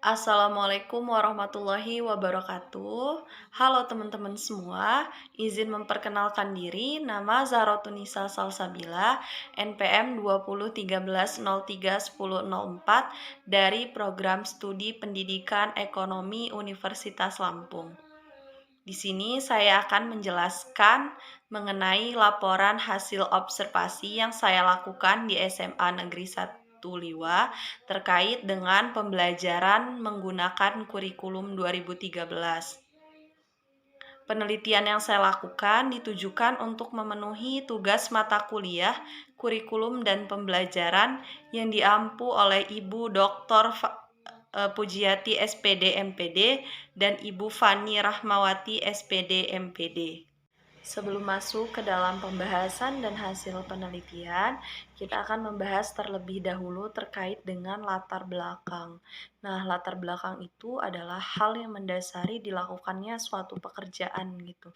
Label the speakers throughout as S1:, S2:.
S1: Assalamualaikum warahmatullahi wabarakatuh. Halo teman-teman semua, izin memperkenalkan diri, nama Zarotunisa Salsabila, NPM 2013031004 dari Program Studi Pendidikan Ekonomi Universitas Lampung. Di sini saya akan menjelaskan mengenai laporan hasil observasi yang saya lakukan di SMA Negeri 1 Liwa terkait dengan pembelajaran menggunakan kurikulum 2013. Penelitian yang saya lakukan ditujukan untuk memenuhi tugas mata kuliah, kurikulum, dan pembelajaran yang diampu oleh Ibu Dr. Pujiati SPD MPD dan Ibu Fani Rahmawati SPD MPD. Sebelum masuk ke dalam pembahasan dan hasil penelitian, kita akan membahas terlebih dahulu terkait dengan latar belakang. Nah, latar belakang itu adalah hal yang mendasari dilakukannya suatu pekerjaan gitu.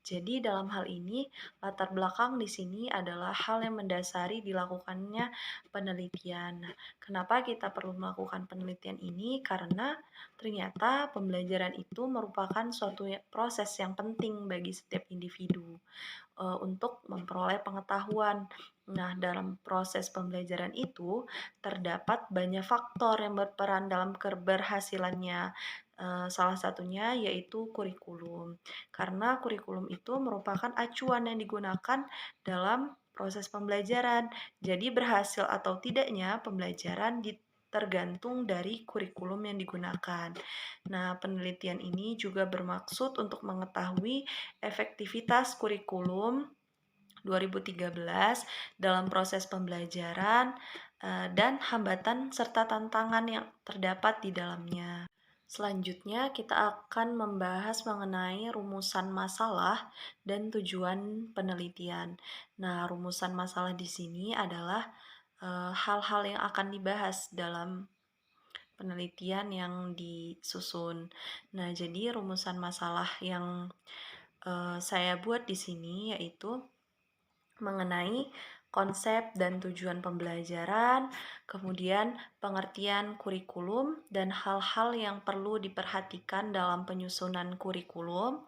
S1: Jadi dalam hal ini, latar belakang di sini adalah hal yang mendasari dilakukannya penelitian. Nah, kenapa kita perlu melakukan penelitian ini? Karena ternyata pembelajaran itu merupakan suatu proses yang penting bagi setiap individu untuk memperoleh pengetahuan. Nah, dalam proses pembelajaran itu terdapat banyak faktor yang berperan dalam keberhasilannya. Salah satunya yaitu kurikulum. Karena kurikulum itu merupakan acuan yang digunakan dalam proses pembelajaran. Jadi berhasil atau tidaknya pembelajaran tergantung dari kurikulum yang digunakan. Nah, penelitian ini juga bermaksud untuk mengetahui efektivitas kurikulum 2013 dalam proses pembelajaran dan hambatan serta tantangan yang terdapat di dalamnya. Selanjutnya, kita akan membahas mengenai rumusan masalah dan tujuan penelitian. Nah, rumusan masalah di sini adalah hal-hal yang akan dibahas dalam penelitian yang disusun. Nah, jadi rumusan masalah yang saya buat di sini yaitu mengenai konsep dan tujuan pembelajaran, kemudian pengertian kurikulum, dan hal-hal yang perlu diperhatikan dalam penyusunan kurikulum.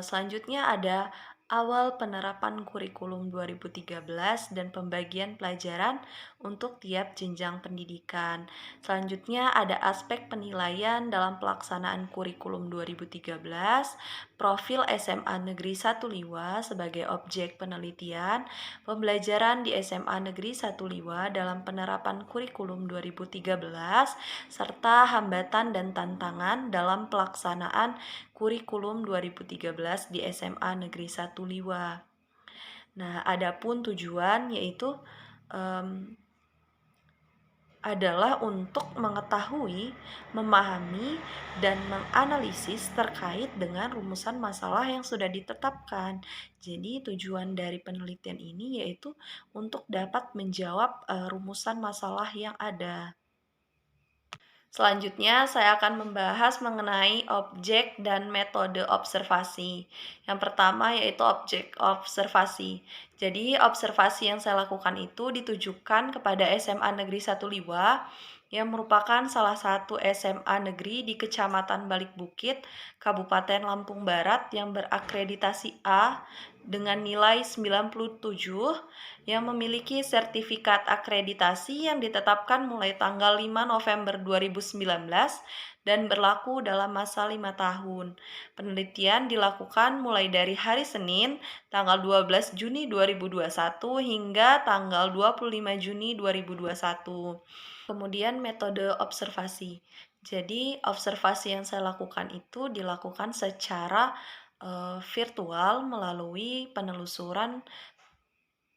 S1: Selanjutnya ada awal penerapan kurikulum 2013 dan pembagian pelajaran untuk tiap jenjang pendidikan. Selanjutnya ada aspek penilaian dalam pelaksanaan kurikulum 2013, profil SMA Negeri 1 Liwa sebagai objek penelitian, pembelajaran di SMA Negeri 1 Liwa dalam penerapan kurikulum 2013, serta hambatan dan tantangan dalam pelaksanaan kurikulum 2013 di SMA Negeri 1 Liwa. Nah, adapun tujuan yaitu adalah untuk mengetahui, memahami, dan menganalisis terkait dengan rumusan masalah yang sudah ditetapkan. Jadi tujuan dari penelitian ini yaitu untuk dapat menjawab rumusan masalah yang ada. Selanjutnya, saya akan membahas mengenai objek dan metode observasi. Yang pertama yaitu objek observasi. Jadi, observasi yang saya lakukan itu ditujukan kepada SMA Negeri 1 Liwa yang merupakan salah satu SMA negeri di Kecamatan Balik Bukit, Kabupaten Lampung Barat yang berakreditasi A dengan nilai 97 yang memiliki sertifikat akreditasi yang ditetapkan mulai tanggal 5 November 2019 dan berlaku dalam masa 5 tahun. Penelitian dilakukan mulai dari hari Senin tanggal 12 Juni 2021 hingga tanggal 25 Juni 2021. Kemudian metode observasi. Jadi observasi yang saya lakukan itu dilakukan secara virtual melalui penelusuran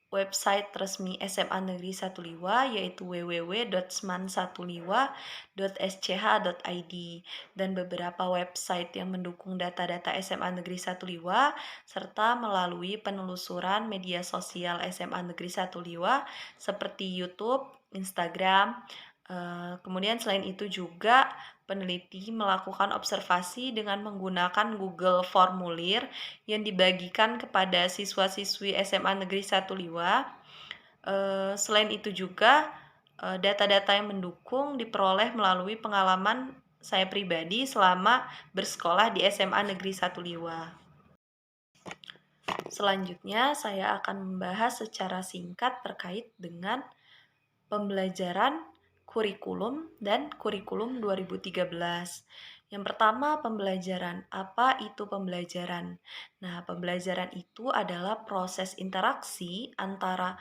S1: website resmi SMA Negeri 1 Liwa yaitu www.sman1liwa.sch.id dan beberapa website yang mendukung data-data SMA Negeri 1 Liwa serta melalui penelusuran media sosial SMA Negeri 1 Liwa seperti YouTube, Instagram. Kemudian selain itu juga peneliti melakukan observasi dengan menggunakan Google Formulir yang dibagikan kepada siswa-siswi SMA Negeri 1 Liwa. Selain itu juga data-data yang mendukung diperoleh melalui pengalaman saya pribadi selama bersekolah di SMA Negeri 1 Liwa. Selanjutnya, saya akan membahas secara singkat terkait dengan pembelajaran kurikulum dan kurikulum 2013. Yang pertama, pembelajaran. Apa itu pembelajaran? Nah, pembelajaran itu adalah proses interaksi antara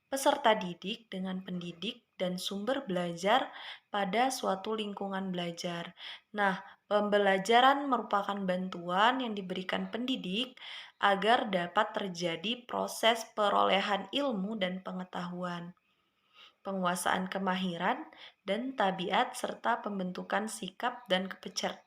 S1: peserta didik dengan pendidik dan sumber belajar pada suatu lingkungan belajar. Nah, pembelajaran merupakan bantuan yang diberikan pendidik agar dapat terjadi proses perolehan ilmu dan pengetahuan, penguasaan kemahiran dan tabiat, serta pembentukan sikap dan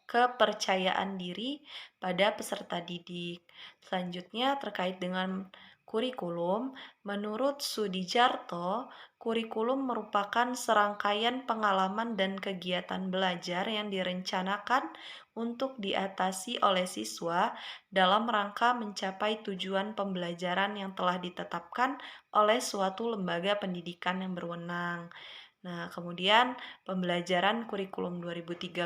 S1: kepercayaan diri pada peserta didik. Selanjutnya terkait dengan kurikulum, menurut Sudijarto, kurikulum merupakan serangkaian pengalaman dan kegiatan belajar yang direncanakan untuk diatasi oleh siswa dalam rangka mencapai tujuan pembelajaran yang telah ditetapkan oleh suatu lembaga pendidikan yang berwenang. Nah, kemudian pembelajaran kurikulum 2013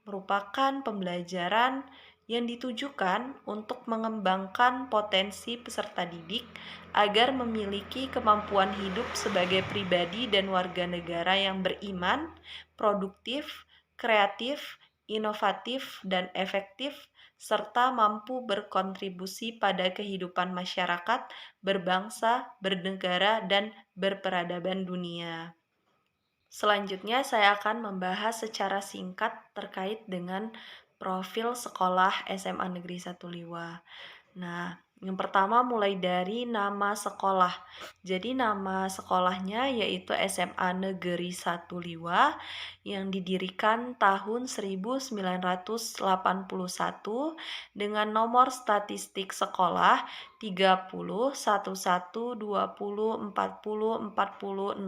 S1: merupakan pembelajaran yang ditujukan untuk mengembangkan potensi peserta didik agar memiliki kemampuan hidup sebagai pribadi dan warga negara yang beriman, produktif, kreatif, inovatif, dan efektif, serta mampu berkontribusi pada kehidupan masyarakat, berbangsa, bernegara, dan berperadaban dunia. Selanjutnya saya akan membahas secara singkat terkait dengan profil sekolah SMA Negeri 1 Liwa. Nah, yang pertama mulai dari nama sekolah. Jadi nama sekolahnya yaitu SMA Negeri 1 Liwa yang didirikan tahun 1981 dengan nomor statistik sekolah 30 11 20 40 40 01.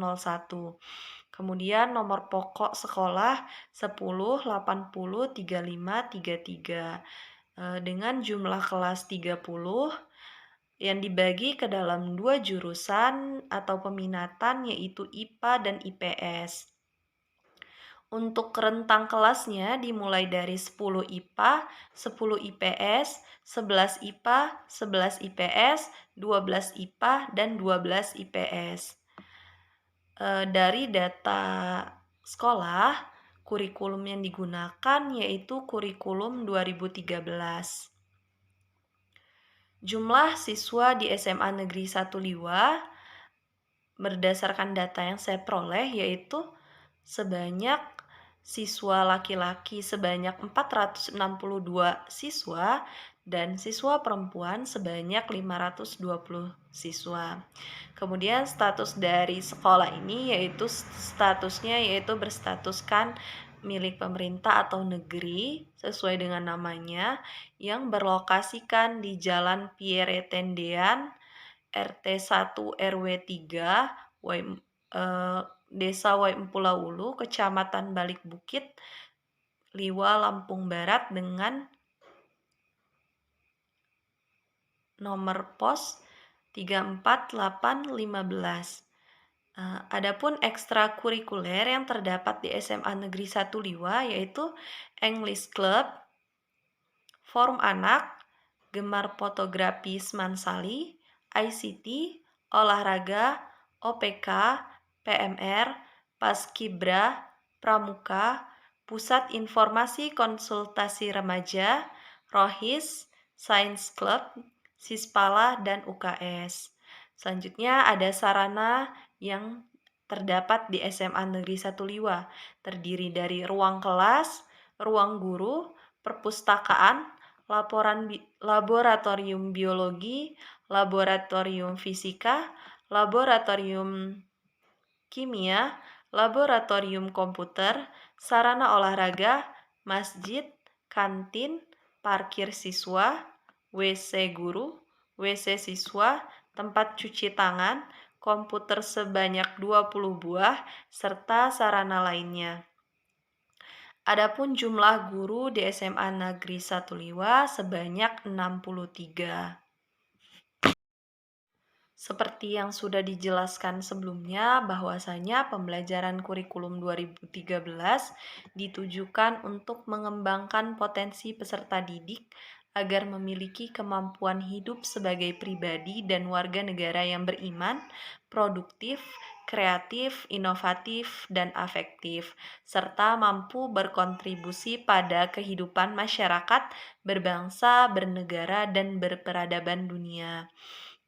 S1: Kemudian nomor pokok sekolah 10 80 35 33. Dengan jumlah kelas 30 yang dibagi ke dalam 2 jurusan atau peminatan, yaitu IPA dan IPS. Untuk rentang kelasnya dimulai dari 10 IPA, 10 IPS, 11 IPA, 11 IPS, 12 IPA, dan 12 IPS. Dari data sekolah, kurikulum yang digunakan yaitu kurikulum 2013. Jumlah siswa di SMA Negeri 1 Liwa berdasarkan data yang saya peroleh yaitu sebanyak siswa laki-laki sebanyak 462 siswa dan siswa perempuan sebanyak 520 siswa. Kemudian status dari sekolah ini yaitu statusnya yaitu berstatuskan milik pemerintah atau negeri sesuai dengan namanya, yang berlokasikan di Jalan Pierre Tendean, RT 1 RW 3, Desa Waimpulau, Kecamatan Balik Bukit, Liwa, Lampung Barat, dengan nomor pos 34815. Adapun ekstrakurikuler yang terdapat di SMA Negeri 1 Liwa yaitu English Club, Forum Anak, Gemar Fotografi Smansali, ICT, Olahraga, OPK, PMR, Paskibra, Pramuka, Pusat Informasi Konsultasi Remaja, Rohis, Science Club, Sispala, dan UKS. Selanjutnya ada sarana yang terdapat di SMA Negeri 1 Liwa, terdiri dari ruang kelas, ruang guru, perpustakaan, laboratorium biologi, laboratorium fisika, laboratorium kimia, laboratorium komputer, sarana olahraga, masjid, kantin, parkir siswa, WC guru, WC siswa, tempat cuci tangan, komputer sebanyak 20 buah, serta sarana lainnya. Adapun jumlah guru di SMA Negeri 1 Liwa sebanyak 63. Seperti yang sudah dijelaskan sebelumnya, bahwasanya pembelajaran kurikulum 2013 ditujukan untuk mengembangkan potensi peserta didik agar memiliki kemampuan hidup sebagai pribadi dan warga negara yang beriman, produktif, kreatif, inovatif, dan afektif, serta mampu berkontribusi pada kehidupan masyarakat, berbangsa, bernegara, dan berperadaban dunia.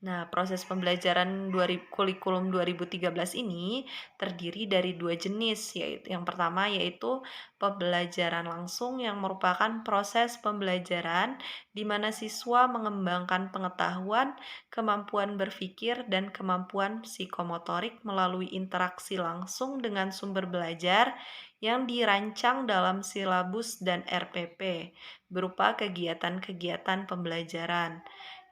S1: Nah, proses pembelajaran kurikulum 2013 ini terdiri dari dua jenis, yaitu yang pertama yaitu pembelajaran langsung yang merupakan proses pembelajaran di mana siswa mengembangkan pengetahuan, kemampuan berpikir, dan kemampuan psikomotorik melalui interaksi langsung dengan sumber belajar yang dirancang dalam silabus dan RPP berupa kegiatan-kegiatan pembelajaran.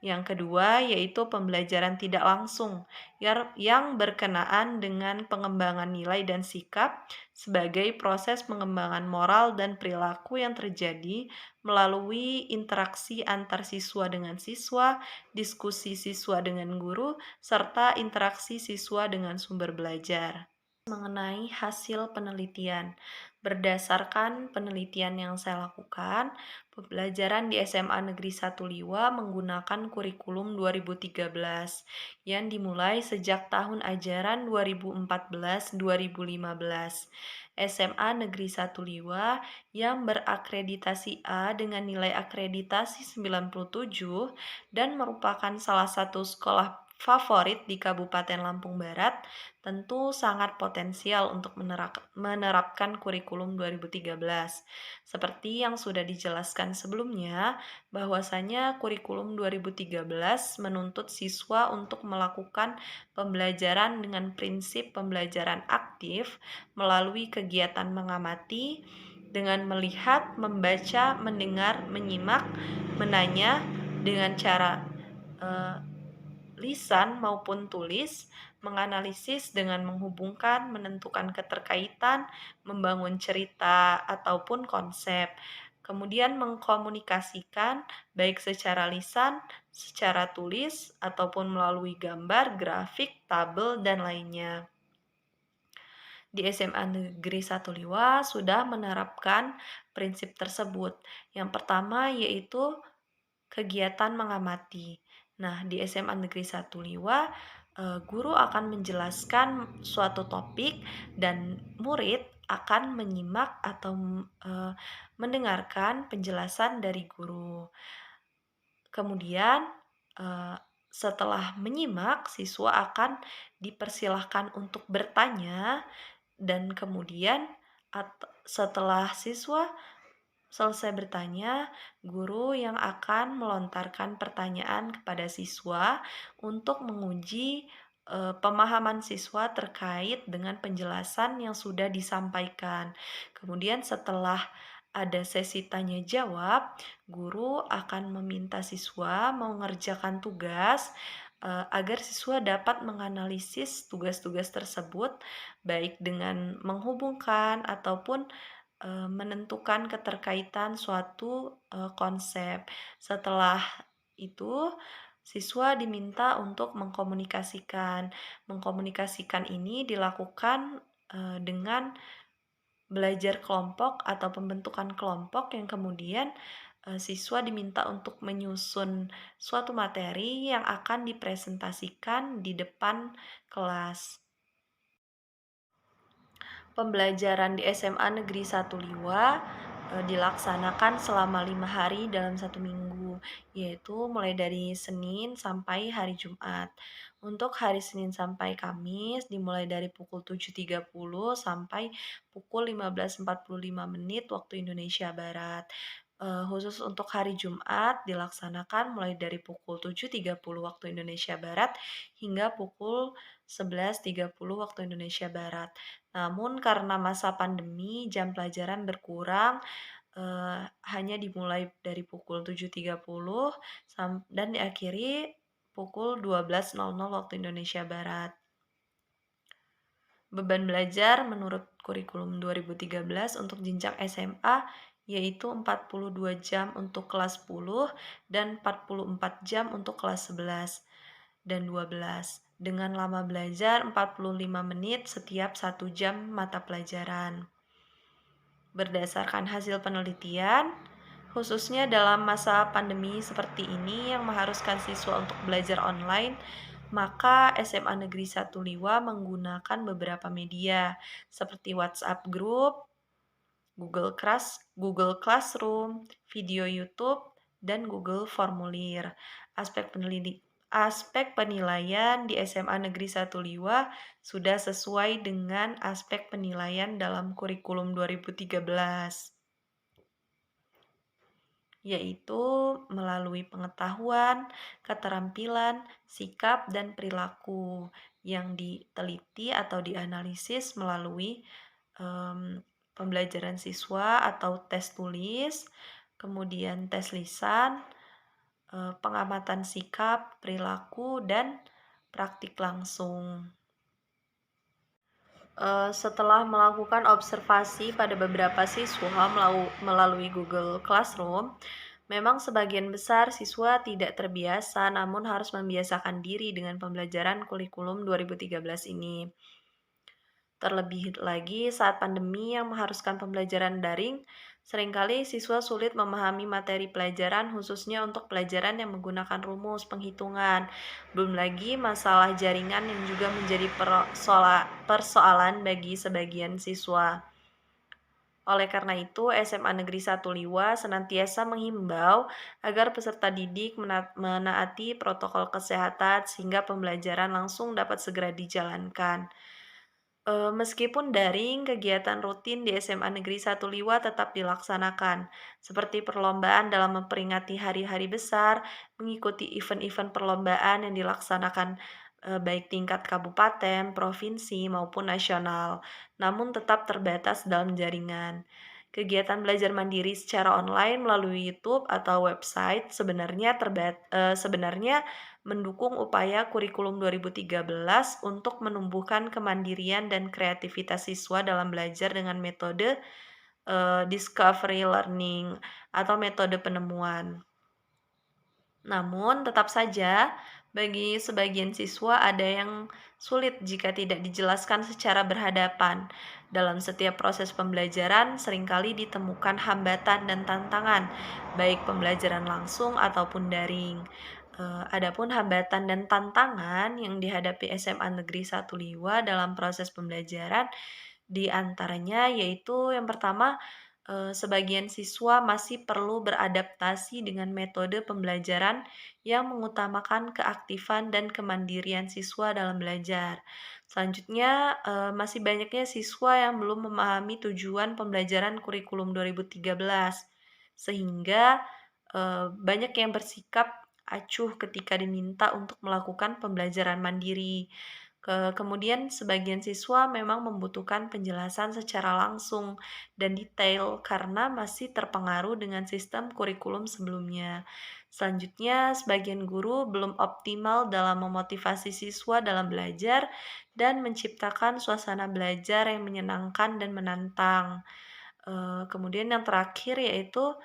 S1: Yang kedua yaitu pembelajaran tidak langsung yang berkenaan dengan pengembangan nilai dan sikap sebagai proses pengembangan moral dan perilaku yang terjadi melalui interaksi antar siswa dengan siswa, diskusi siswa dengan guru, serta interaksi siswa dengan sumber belajar. Mengenai hasil penelitian. Berdasarkan penelitian yang saya lakukan, pembelajaran di SMA Negeri 1 Liwa menggunakan kurikulum 2013 yang dimulai sejak tahun ajaran 2014-2015. SMA Negeri 1 Liwa yang berakreditasi A dengan nilai akreditasi 97 dan merupakan salah satu sekolah favorit di Kabupaten Lampung Barat tentu sangat potensial untuk menerapkan kurikulum 2013. Seperti yang sudah dijelaskan sebelumnya, bahwasanya kurikulum 2013 menuntut siswa untuk melakukan pembelajaran dengan prinsip pembelajaran aktif melalui kegiatan mengamati, dengan melihat, membaca, mendengar, menyimak, menanya dengan cara lisan maupun tulis, menganalisis dengan menghubungkan, menentukan keterkaitan, membangun cerita ataupun konsep, kemudian mengkomunikasikan baik secara lisan, secara tulis, ataupun melalui gambar, grafik, tabel, dan lainnya. Di SMA Negeri 1 Liwa sudah menerapkan prinsip tersebut. Yang pertama yaitu kegiatan mengamati. Nah, di SMA Negeri 1 Liwa, guru akan menjelaskan suatu topik dan murid akan menyimak atau mendengarkan penjelasan dari guru. Kemudian, setelah menyimak, siswa akan dipersilahkan untuk bertanya dan kemudian setelah siswa selesai bertanya, guru yang akan melontarkan pertanyaan kepada siswa untuk menguji pemahaman siswa terkait dengan penjelasan yang sudah disampaikan. Kemudian setelah ada sesi tanya jawab, guru akan meminta siswa mengerjakan tugas agar siswa dapat menganalisis tugas-tugas tersebut baik dengan menghubungkan ataupun menentukan keterkaitan suatu konsep. Setelah itu, siswa diminta untuk mengkomunikasikan. Mengkomunikasikan ini dilakukan dengan belajar kelompok atau pembentukan kelompok yang kemudian siswa diminta untuk menyusun suatu materi yang akan dipresentasikan di depan kelas. Pembelajaran di SMA Negeri 1 Liwa dilaksanakan selama 5 hari dalam 1 minggu, yaitu mulai dari Senin sampai hari Jumat. Untuk hari Senin sampai Kamis dimulai dari pukul 7.30 sampai pukul 15.45 waktu Indonesia Barat. Khusus untuk hari Jumat dilaksanakan mulai dari pukul 7.30 waktu Indonesia Barat hingga pukul 11.30 waktu Indonesia Barat. Namun karena masa pandemi, jam pelajaran berkurang, hanya dimulai dari pukul 7.30 dan diakhiri pukul 12.00 waktu Indonesia Barat. Beban belajar menurut kurikulum 2013 untuk jenjang SMA yaitu 42 jam untuk kelas 10 dan 44 jam untuk kelas 11. dan 12 dengan lama belajar 45 menit setiap 1 jam mata pelajaran. Berdasarkan hasil penelitian, khususnya dalam masa pandemi seperti ini yang mengharuskan siswa untuk belajar online, maka SMA Negeri 1 Liwa menggunakan beberapa media seperti WhatsApp Group, Google Classroom, video YouTube, dan Google Formulir. Aspek penilaian di SMA Negeri 1 Liwa sudah sesuai dengan aspek penilaian dalam kurikulum 2013, yaitu melalui pengetahuan, keterampilan, sikap, dan perilaku yang diteliti atau dianalisis melalui pembelajaran siswa atau tes tulis, kemudian tes lisan, pengamatan sikap, perilaku, dan praktik langsung. Setelah melakukan observasi pada beberapa siswa melalui Google Classroom, memang sebagian besar siswa tidak terbiasa namun harus membiasakan diri dengan pembelajaran kurikulum 2013 ini. Terlebih lagi saat pandemi yang mengharuskan pembelajaran daring, seringkali siswa sulit memahami materi pelajaran khususnya untuk pelajaran yang menggunakan rumus penghitungan. Belum lagi masalah jaringan yang juga menjadi persoalan bagi sebagian siswa. Oleh karena itu, SMA Negeri 1 Liwa senantiasa menghimbau agar peserta didik menaati protokol kesehatan sehingga pembelajaran langsung dapat segera dijalankan. Meskipun daring, kegiatan rutin di SMA Negeri 1 Liwa tetap dilaksanakan, seperti perlombaan dalam memperingati hari-hari besar, mengikuti event-event perlombaan yang dilaksanakan baik tingkat kabupaten, provinsi, maupun nasional, namun tetap terbatas dalam jaringan. Kegiatan belajar mandiri secara online melalui YouTube atau website sebenarnya mendukung upaya kurikulum 2013 untuk menumbuhkan kemandirian dan kreativitas siswa dalam belajar dengan metode discovery learning atau metode penemuan. Namun, tetap saja bagi sebagian siswa ada yang sulit jika tidak dijelaskan secara berhadapan. Dalam setiap proses pembelajaran seringkali ditemukan hambatan dan tantangan, baik pembelajaran langsung ataupun daring. Adapun hambatan dan tantangan yang dihadapi SMA Negeri 1 Liwa dalam proses pembelajaran di antaranya yaitu yang pertama, sebagian siswa masih perlu beradaptasi dengan metode pembelajaran yang mengutamakan keaktifan dan kemandirian siswa dalam belajar. Selanjutnya, masih banyaknya siswa yang belum memahami tujuan pembelajaran kurikulum 2013, sehingga banyak yang bersikap acuh ketika diminta untuk melakukan pembelajaran mandiri. Kemudian sebagian siswa memang membutuhkan penjelasan secara langsung dan detail karena masih terpengaruh dengan sistem kurikulum sebelumnya. Selanjutnya, sebagian guru belum optimal dalam memotivasi siswa dalam belajar dan menciptakan suasana belajar yang menyenangkan dan menantang. Kemudian yang terakhir yaitu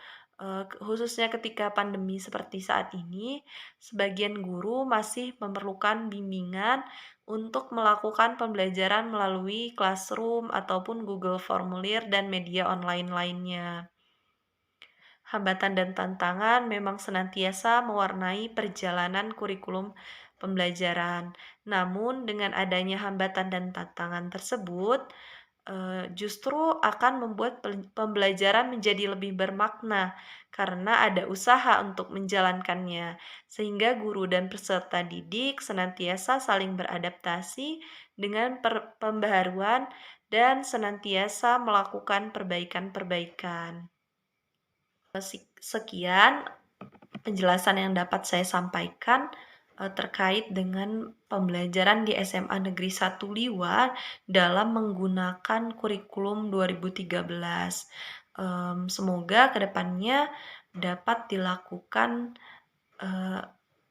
S1: khususnya ketika pandemi seperti saat ini, sebagian guru masih memerlukan bimbingan untuk melakukan pembelajaran melalui Classroom ataupun Google Formulir dan media online lainnya. Hambatan dan tantangan memang senantiasa mewarnai perjalanan kurikulum pembelajaran. Namun, dengan adanya hambatan dan tantangan tersebut, justru akan membuat pembelajaran menjadi lebih bermakna karena ada usaha untuk menjalankannya, sehingga guru dan peserta didik senantiasa saling beradaptasi dengan pembaharuan dan senantiasa melakukan perbaikan-perbaikan. Sekian penjelasan yang dapat saya sampaikan terkait dengan pembelajaran di SMA Negeri 1 Liwa dalam menggunakan kurikulum 2013. Semoga kedepannya dapat dilakukan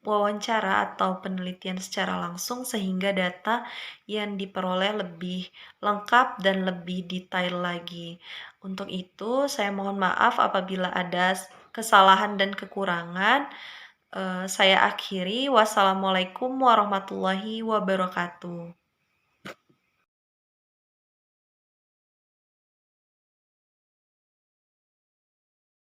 S1: wawancara atau penelitian secara langsung sehingga data yang diperoleh lebih lengkap dan lebih detail lagi. Untuk itu, saya mohon maaf apabila ada kesalahan dan kekurangan. Saya akhiri, wassalamualaikum warahmatullahi wabarakatuh.